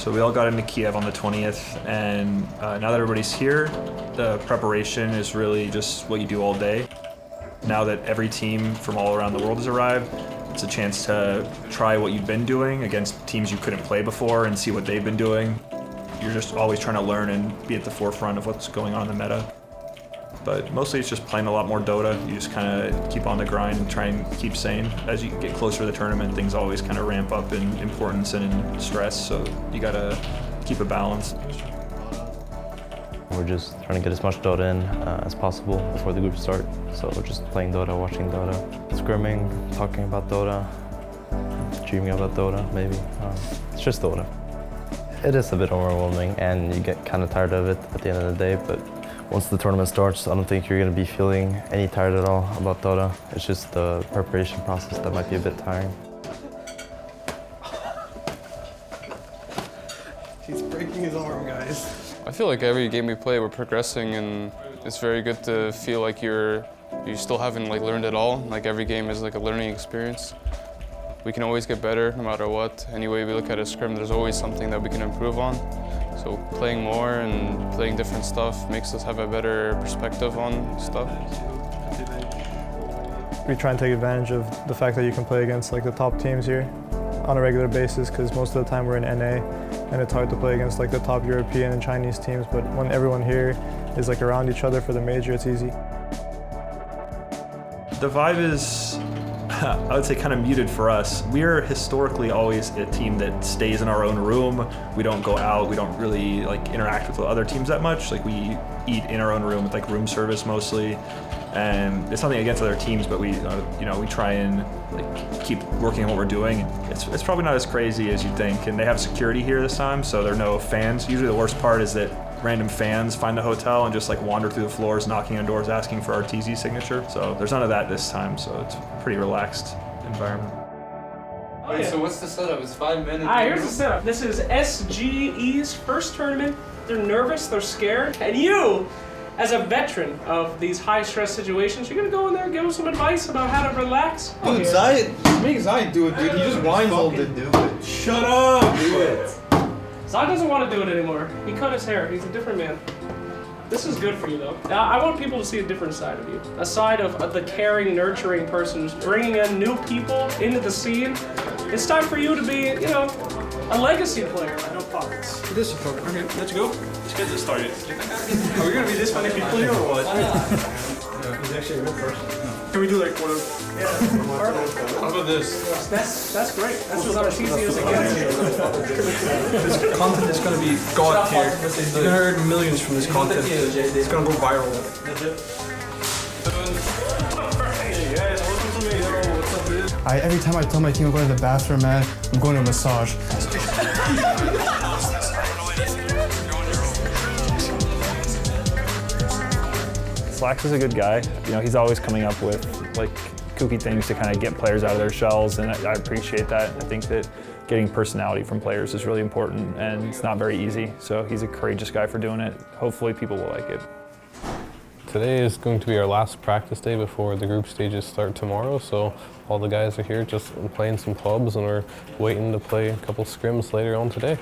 So we all got into Kiev on the 20th, and now that everybody's here, the preparation is really just what you do all day. Now that every team from all around the world has arrived, it's a chance to try what you've been doing against teams you couldn't play before and see what they've been doing. You're just always trying to learn and be at the forefront of what's going on in the meta. But mostly it's just playing a lot more Dota. You just kind of keep on the grind and try and keep sane. As you get closer to the tournament, things always kind of ramp up in importance and in stress, so you gotta keep a balance. We're just trying to get as much Dota in as possible before the groups start. So we're just playing Dota, watching Dota, scrimming, talking about Dota, dreaming about Dota maybe. It's just Dota. It is a bit overwhelming and you get kind of tired of it at the end of the day, but once the tournament starts, I don't think you're going to be feeling any tired at all about Dota. It's just the preparation process that might be a bit tiring. He's breaking his arm, guys. I feel like every game we play, we're progressing, and it's very good to feel like you still haven't learned it all. Like every game is like a learning experience. We can always get better no matter what. Any way we look at a scrim, there's always something that we can improve on. So playing more and playing different stuff makes us have a better perspective on stuff. We try and take advantage of the fact that you can play against the top teams here on a regular basis, because most of the time we're in NA and it's hard to play against the top European and Chinese teams, but when everyone here is around each other for the major, it's easy. The vibe is, I would say, kind of muted for us. We're historically always a team that stays in our own room. We don't go out. We don't really interact with the other teams that much. We eat in our own room with room service mostly. And it's nothing against other teams, but we try and keep working on what we're doing. It's probably not as crazy as you think. And they have security here this time, so there are no fans. Usually the worst part is that random fans find the hotel and just wander through the floors, knocking on doors, asking for our TZ signature. So there's none of that this time, so it's a pretty relaxed environment. Oh, yeah. So what's the setup? It's 5 minutes. Here's the setup. This is SGE's first tournament. They're nervous, they're scared, and you, as a veteran of these high-stress situations, you're gonna go in there and give them some advice about how to relax. Dude, Zion, make Zion do it, dude. He just whines all day. Shut up! Do it. Zion doesn't want to do it anymore. He cut his hair. He's a different man. This is good for you, though. I want people to see a different side of you. A side of the caring, nurturing person who's bringing in new people into the scene. It's time for you to be, a legacy player. I don't pockets. This is perfect. Okay, let's go. Let's get this started. Are we gonna be this funny people here or what? He's actually a real person. Can we do one of? Yeah. Perfect. How about this? That's great. That's about as easy as it gets. This content is gonna be god tier. You're gonna earn millions from this content. It's gonna go viral. Hey guys, welcome to me. Yo, what's up, dude? Every time I tell my team I'm going to the bathroom, man, I'm going to a massage. Slacks is a good guy. He's always coming up with kooky things to kind of get players out of their shells, and I appreciate that. I think that getting personality from players is really important, and it's not very easy. So he's a courageous guy for doing it. Hopefully people will like it. Today is going to be our last practice day before the group stages start tomorrow, so all the guys are here just playing some pubs, and we're waiting to play a couple scrims later on today.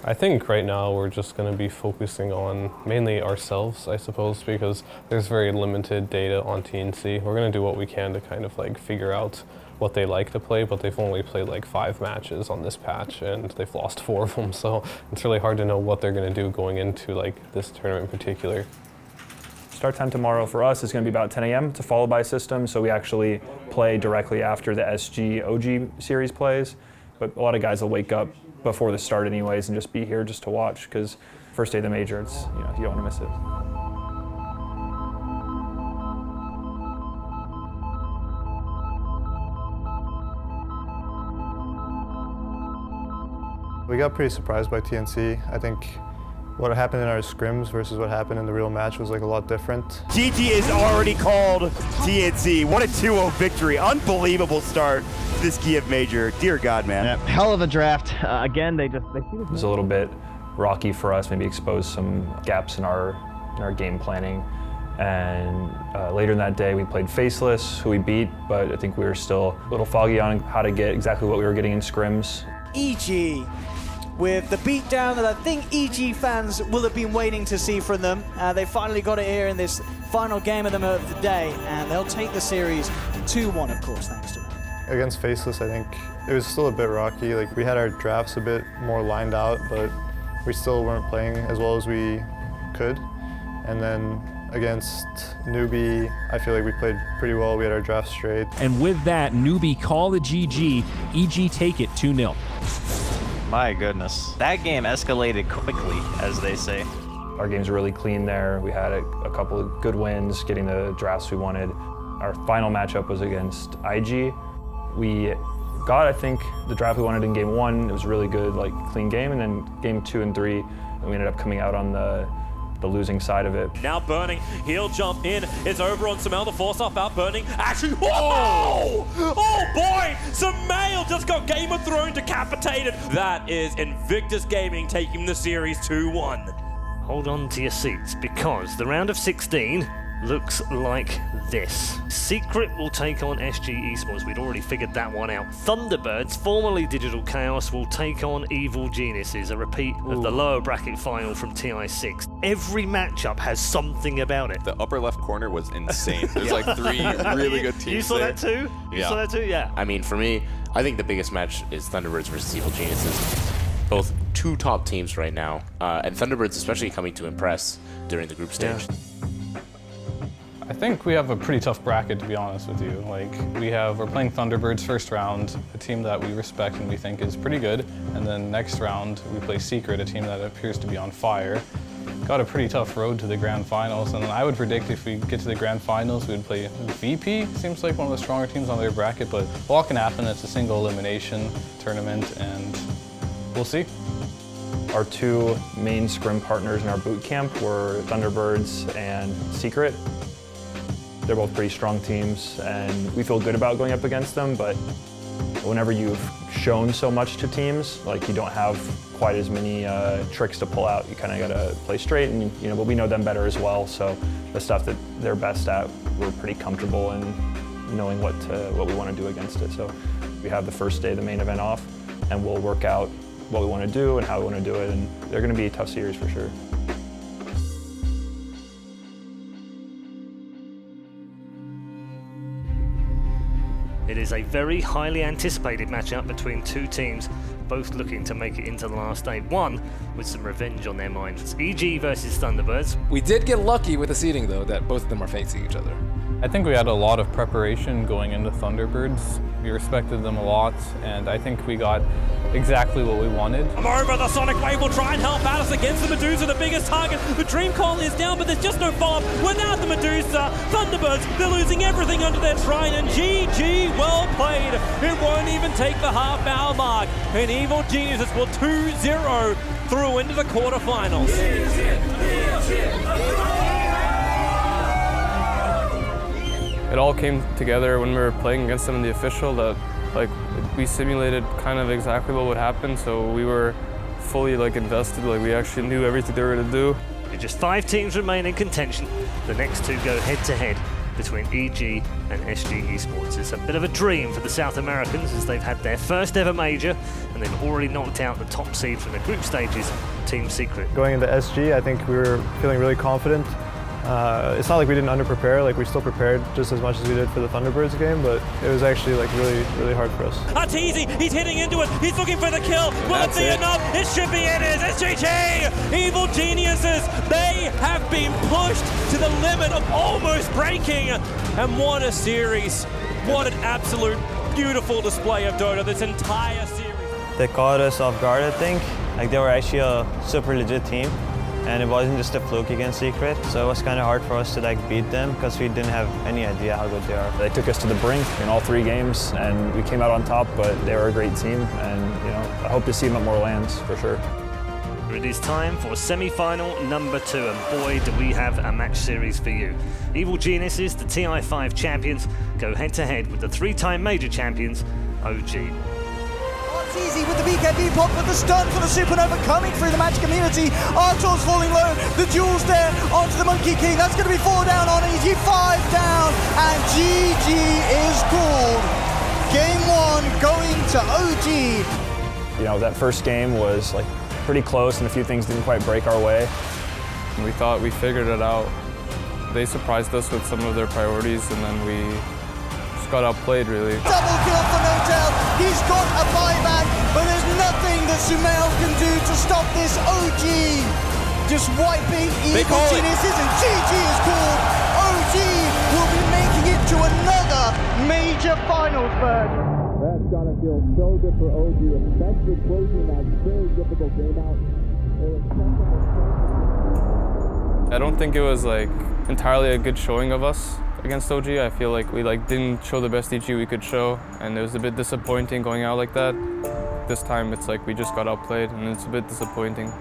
I think right now we're just going to be focusing on mainly ourselves, I suppose, because there's very limited data on TNC. We're going to do what we can to kind of figure out what they like to play, but they've only played 5 matches on this patch and they've lost 4 of them, so it's really hard to know what they're going to do going into this tournament in particular. Start time tomorrow for us is going to be about 10 a.m. It's a follow-by system, so we actually play directly after the SG OG series plays, but a lot of guys will wake up before the start anyways and just be here just to watch, because first day of the major, it's, you don't want to miss it. We got pretty surprised by TNC. I think what happened in our scrims versus what happened in the real match was a lot different. GT is already called TNC. What a 2-0 victory. Unbelievable start to this Kiev Major. Dear God, man. Yeah, hell of a draft. Again, they It was a little bit rocky for us, maybe exposed some gaps in our game planning. And later in that day, we played Faceless, who we beat, but I think we were still a little foggy on how to get exactly what we were getting in scrims. EG. with the beatdown that I think EG fans will have been waiting to see from them. They finally got it here in this final game of the day, and they'll take the series 2-1, of course, thanks to them. Against Faceless, I think it was still a bit rocky. Like, we had our drafts a bit more lined out, but we still weren't playing as well as we could. And then against Newbie, I feel like we played pretty well. We had our draft straight. And with that, Newbie call the GG. EG take it 2-0. My goodness. That game escalated quickly, as they say. Our games were really clean there. We had a couple of good wins, getting the drafts we wanted. Our final matchup was against IG. We got, I think, the draft we wanted in game 1. It was a really good, like, clean game. And then game 2 and 3, we ended up coming out on the losing side of it. Now Burning, he'll jump in. It's over on Samel, the force off out Burning. Actually, whoa! Oh boy! Samel just got Game of Thrones decapitated. That is Invictus Gaming taking the series 2-1. Hold on to your seats, because the round of 16 looks like this. Secret will take on SG Esports. We'd already figured that one out. Thunderbirds, formerly Digital Chaos, will take on Evil Geniuses, a repeat of the lower bracket final from TI6. Every matchup has something about it. The upper left corner was insane. There's like 3 really good teams. You saw there. that too? You saw that too? Yeah. I mean, for me, I think the biggest match is Thunderbirds versus Evil Geniuses. Both 2 top teams right now, and Thunderbirds especially coming to impress during the group stage. Yeah. I think we have a pretty tough bracket, to be honest with you. Like, we're playing Thunderbirds first round, a team that we respect and we think is pretty good. And then next round, we play Secret, a team that appears to be on fire. Got a pretty tough road to the grand finals. And I would predict if we get to the grand finals, we would play VP. Seems like one of the stronger teams on their bracket, but a lot can happen. It's a single elimination tournament, and we'll see. Our 2 main scrim partners in our boot camp were Thunderbirds and Secret. They're both pretty strong teams, and we feel good about going up against them, but whenever you've shown so much to teams, like, you don't have quite as many tricks to pull out. You kind of got to play straight, and but we know them better as well, so the stuff that they're best at, we're pretty comfortable in knowing what we want to do against it. So we have the first day of the main event off, and we'll work out what we want to do and how we want to do it, and they're going to be a tough series for sure. It is a very highly anticipated matchup between 2 teams, both looking to make it into the last day. One with some revenge on their minds. It's EG versus Thunderbirds. We did get lucky with the seeding, though, that both of them are facing each other. I think we had a lot of preparation going into Thunderbirds. We respected them a lot, and I think we got exactly what we wanted. Over, the Sonic Wave will try and help out us against the Medusa, the biggest target. The Dream Call is down, but there's just no follow-up without the Medusa. Thunderbirds, they're losing everything under their shrine, and GG, well played. It won't even take the half-hour mark, and Evil Geniuses will 2-0 through into the quarterfinals. It all came together when we were playing against them in the official, that like we simulated kind of exactly what would happen, so we were fully like invested, like we actually knew everything they were going to do. Just 5 teams remain in contention. The next 2 go head-to-head between EG and SG Esports. It's a bit of a dream for the South Americans, as they've had their first ever major, and they've already knocked out the top seed from the group stages, Team Secret. Going into SG, I think we were feeling really confident. It's not like we didn't under-prepare, like we still prepared just as much as we did for the Thunderbirds game, but it was actually like really hard for us. Arteezy, he's hitting into it, he's looking for the kill. Will it be enough? It should be, it is. It's GG! Evil Geniuses, they have been pushed to the limit of almost breaking. And what a series. What an absolute beautiful display of Dota, this entire series. They caught us off guard, I think. Like, they were actually a super legit team. And it wasn't just a fluke against Secret, so it was kind of hard for us to like beat them because we didn't have any idea how good they are. They took us to the brink in all 3 games, and we came out on top, but they were a great team, and I hope to see them at more lands for sure. It is time for semi-final number 2, and boy do we have a match series for you. Evil Geniuses, the TI5 champions, go head-to-head with the 3-time major champions, OG. Easy with the BKB pop, with the stun for the Supernova coming through the match community. Artor's falling low, the duel's there onto the Monkey King. That's going to be 4 down on EG, 5 down, and GG is called. Game 1 going to OG. That first game was like pretty close and a few things didn't quite break our way. We thought we figured it out. They surprised us with some of their priorities, and then we just got outplayed, really. Double kill for Notel. He's got a buyback, but there's nothing that Sumail can do to stop this OG. Just wiping Evil Geniuses, and GG is called. OG will be making it to another major finals berth. That's gotta feel so good for OG, especially closing that very difficult game out. I don't think it was like entirely a good showing of us against OG. I feel like we didn't show the best EG we could show, and it was a bit disappointing going out like that. This time it's like we just got outplayed, and it's a bit disappointing.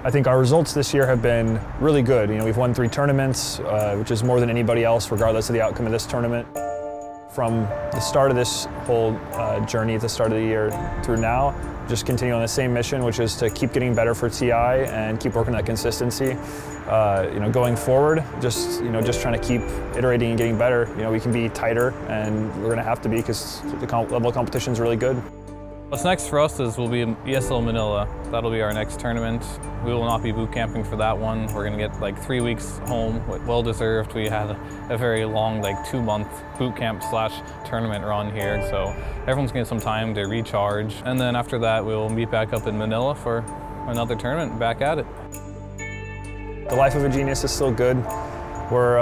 I think our results this year have been really good. You know, we've won 3 tournaments, which is more than anybody else, regardless of the outcome of this tournament. From the start of this whole journey at the start of the year through now, just continue on the same mission, which is to keep getting better for TI and keep working that consistency. You know, going forward, just trying to keep iterating and getting better. You know, we can be tighter, and we're going to have to be because the level of competition is really good. What's next for us is we'll be in ESL Manila. That'll be our next tournament. We will not be boot camping for that one. We're gonna get like 3 weeks home, well deserved. We had a very long, like 2-month boot camp / tournament run here. So everyone's gonna get some time to recharge. And then after that, we'll meet back up in Manila for another tournament, back at it. The life of a genius is still good. We're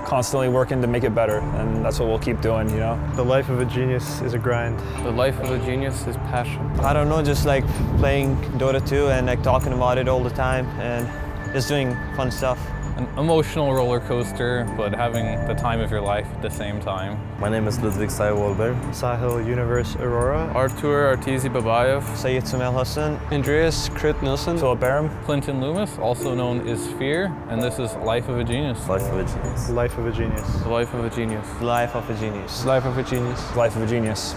constantly working to make it better, and that's what we'll keep doing, you know? The life of a genius is a grind. The life of a genius is passion. I don't know, just like playing Dota 2 and like talking about it all the time and just doing fun stuff. An emotional roller coaster, but having the time of your life at the same time. My name is Ludwig Saiwolberg. Sahil Universe Aurora. Artur Artizi Babayev. Sayed Sumail Hassan. Andreas Krit Nilsson. Philip Barum. Clinton Loomis, also known as Sphere, and this is Life of a Genius. Life of a genius. Life of a genius. The life of a genius. Life of a genius. Life of a genius. Life of a genius.